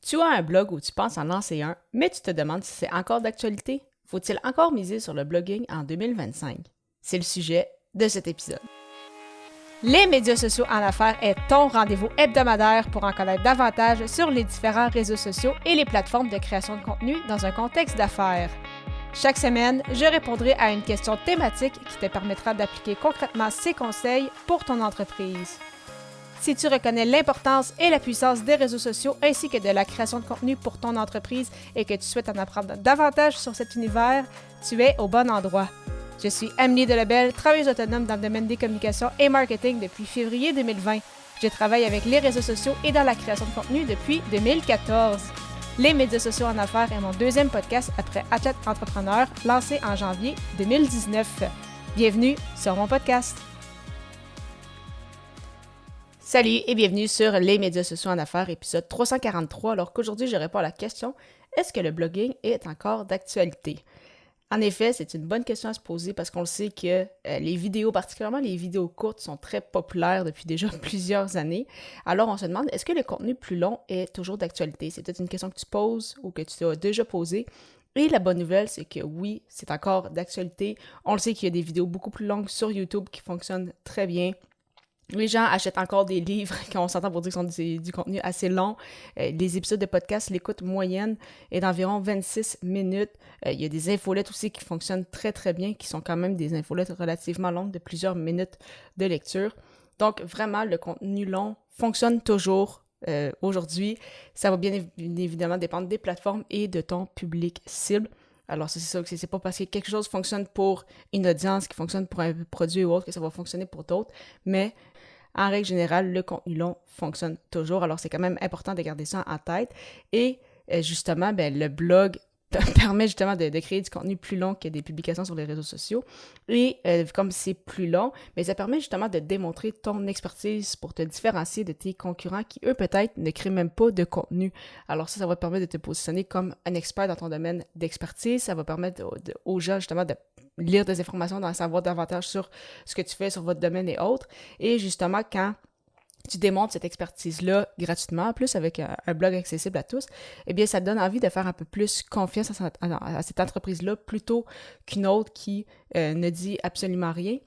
Tu as un blog où tu penses en lancer un, mais tu te demandes si c'est encore d'actualité? Faut-il encore miser sur le blogging en 2025? C'est le sujet de cet épisode. Les médias sociaux en affaires est ton rendez-vous hebdomadaire pour en connaître davantage sur les différents réseaux sociaux et les plateformes de création de contenu dans un contexte d'affaires. Chaque semaine, je répondrai à une question thématique qui te permettra d'appliquer concrètement ces conseils pour ton entreprise. Si tu reconnais l'importance et la puissance des réseaux sociaux ainsi que de la création de contenu pour ton entreprise et que tu souhaites en apprendre davantage sur cet univers, tu es au bon endroit. Je suis Amélie Delebel, travailleuse autonome dans le domaine des communications et marketing depuis février 2020. Je travaille avec les réseaux sociaux et dans la création de contenu depuis 2014. Les médias sociaux en affaires est mon deuxième podcast après Athlète Entrepreneur, lancé en janvier 2019. Bienvenue sur mon podcast. Salut et bienvenue sur les médias sociaux en affaires, épisode 343, alors qu'aujourd'hui je réponds à la question « Est-ce que le blogging est encore d'actualité? » En effet, c'est une bonne question à se poser parce qu'on le sait que les vidéos, particulièrement les vidéos courtes, sont très populaires depuis déjà plusieurs années. Alors on se demande, est-ce que le contenu plus long est toujours d'actualité? C'est peut-être une question que tu poses ou que tu as déjà posée. Et la bonne nouvelle, c'est que oui, c'est encore d'actualité. On le sait qu'il y a des vidéos beaucoup plus longues sur YouTube qui fonctionnent très bien. Les gens achètent encore des livres quand on s'entend pour dire qu'ils sont du contenu assez long. Les épisodes de podcast, l'écoute moyenne est d'environ 26 minutes. Il y a des infolettes aussi qui fonctionnent très très bien, qui sont quand même des infolettes relativement longues de plusieurs minutes de lecture. Donc vraiment, le contenu long fonctionne toujours aujourd'hui. Ça va bien évidemment dépendre des plateformes et de ton public cible. Alors, c'est ça, c'est pas parce que quelque chose fonctionne pour une audience, qui fonctionne pour un produit ou autre, que ça va fonctionner pour d'autres, mais en règle générale, le contenu long fonctionne toujours. Alors, c'est quand même important de garder ça en tête. Et justement, le blog permet justement de créer du contenu plus long que des publications sur les réseaux sociaux. Et comme c'est plus long, ça permet justement de démontrer ton expertise pour te différencier de tes concurrents qui, eux, peut-être, ne créent même pas de contenu. Alors ça va te permettre de te positionner comme un expert dans ton domaine d'expertise. Ça va permettre aux gens, justement, de lire des informations, d'en savoir davantage sur ce que tu fais, sur votre domaine et autres. Et justement, quand tu démontres cette expertise-là gratuitement, en plus avec un blog accessible à tous, eh bien, ça te donne envie de faire un peu plus confiance à cette entreprise-là plutôt qu'une autre qui ne dit absolument rien.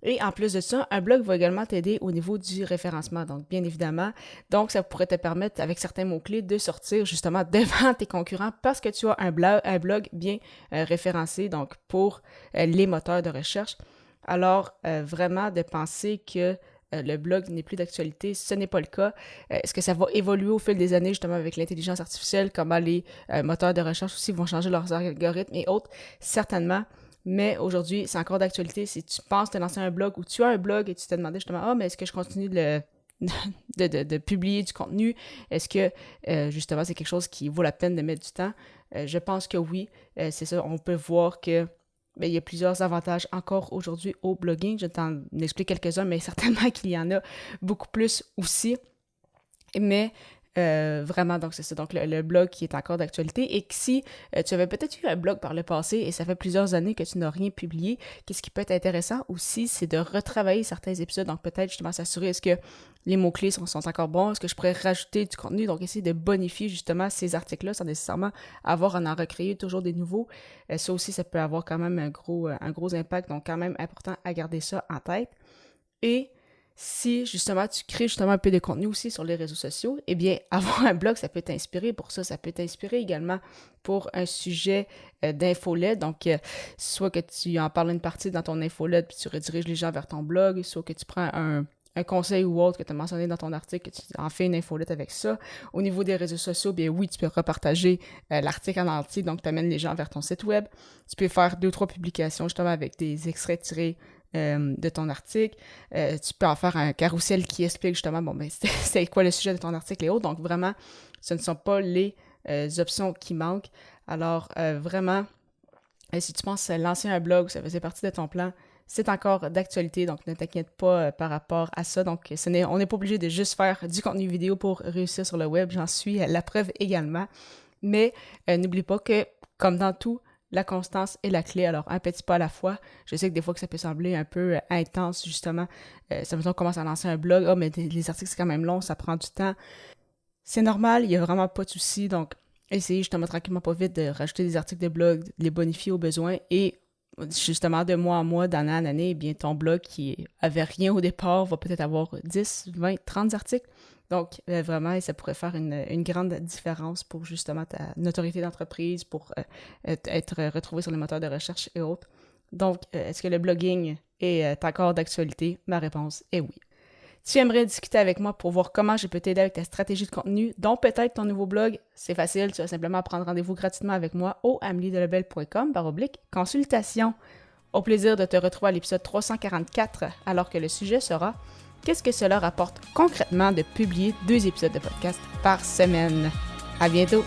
Et en plus de ça, un blog va également t'aider au niveau du référencement, donc bien évidemment. Donc, ça pourrait te permettre, avec certains mots-clés, de sortir justement devant tes concurrents parce que tu as un blog bien référencé, donc pour les moteurs de recherche. Alors, vraiment de penser que le blog n'est plus d'actualité, ce n'est pas le cas. Est-ce que ça va évoluer au fil des années, justement, avec l'intelligence artificielle, comment les moteurs de recherche aussi vont changer leurs algorithmes et autres? Certainement. Mais aujourd'hui, c'est encore d'actualité. Si tu penses te lancer un blog ou tu as un blog et tu te demandais justement, mais est-ce que je continue de publier du contenu? Est-ce que, justement, c'est quelque chose qui vaut la peine de mettre du temps? Je pense que oui. C'est ça, on peut voir que il y a plusieurs avantages encore aujourd'hui au blogging. Je t'en explique quelques-uns, mais certainement qu'il y en a beaucoup plus aussi. Mais vraiment, donc c'est ça. Donc le blog qui est encore d'actualité et que si tu avais peut-être eu un blog par le passé et ça fait plusieurs années que tu n'as rien publié, qu'est-ce qui peut être intéressant aussi, c'est de retravailler certains épisodes. Donc peut-être justement s'assurer est-ce que les mots-clés sont encore bons, est-ce que je pourrais rajouter du contenu, donc essayer de bonifier justement ces articles-là sans nécessairement avoir à en recréer toujours des nouveaux. Ça aussi, ça peut avoir quand même un gros impact, donc quand même important à garder ça en tête. Et si justement tu crées justement un peu de contenu aussi sur les réseaux sociaux, eh bien avoir un blog, ça peut t'inspirer pour ça. Ça peut t'inspirer également pour un sujet d'infolette. Donc, soit que tu en parles une partie dans ton infolette puis tu rediriges les gens vers ton blog, soit que tu prends un conseil ou autre que tu as mentionné dans ton article, que tu en fais une infolette avec ça. Au niveau des réseaux sociaux, bien oui, tu peux repartager l'article en entier, donc tu amènes les gens vers ton site web. Tu peux faire 2-3 publications justement avec des extraits tirés de ton article. Tu peux en faire un carrousel qui explique justement, c'est quoi le sujet de ton article et autres. Donc vraiment, ce ne sont pas les options qui manquent. Alors vraiment, si tu penses lancer un blog, ça faisait partie de ton plan, c'est encore d'actualité, donc ne t'inquiète pas par rapport à ça. Donc, on n'est pas obligé de juste faire du contenu vidéo pour réussir sur le web. J'en suis la preuve également. Mais n'oublie pas que, comme dans tout, la constance est la clé. Alors, un petit pas à la fois. Je sais que des fois que ça peut sembler un peu intense, justement. Ça veut dire qu'on commence à lancer un blog. Mais les articles, c'est quand même long, ça prend du temps. C'est normal, il n'y a vraiment pas de souci. Donc, essayez justement tranquillement pas vite de rajouter des articles de blog, de les bonifier au besoin et justement de mois en mois, d'année en année, eh bien ton blog qui avait rien au départ va peut-être avoir 10, 20, 30 articles. Donc, vraiment, ça pourrait faire une grande différence pour justement ta notoriété d'entreprise, pour être retrouvé sur les moteurs de recherche et autres. Donc, est-ce que le blogging est encore d'actualité? Ma réponse est oui. Tu aimerais discuter avec moi pour voir comment je peux t'aider avec ta stratégie de contenu, dont peut-être ton nouveau blog? C'est facile, tu vas simplement prendre rendez-vous gratuitement avec moi au ameliedelebel.com/consultation. Au plaisir de te retrouver à l'épisode 344, alors que le sujet sera « Qu'est-ce que cela rapporte concrètement de publier 2 épisodes de podcast par semaine? » À bientôt!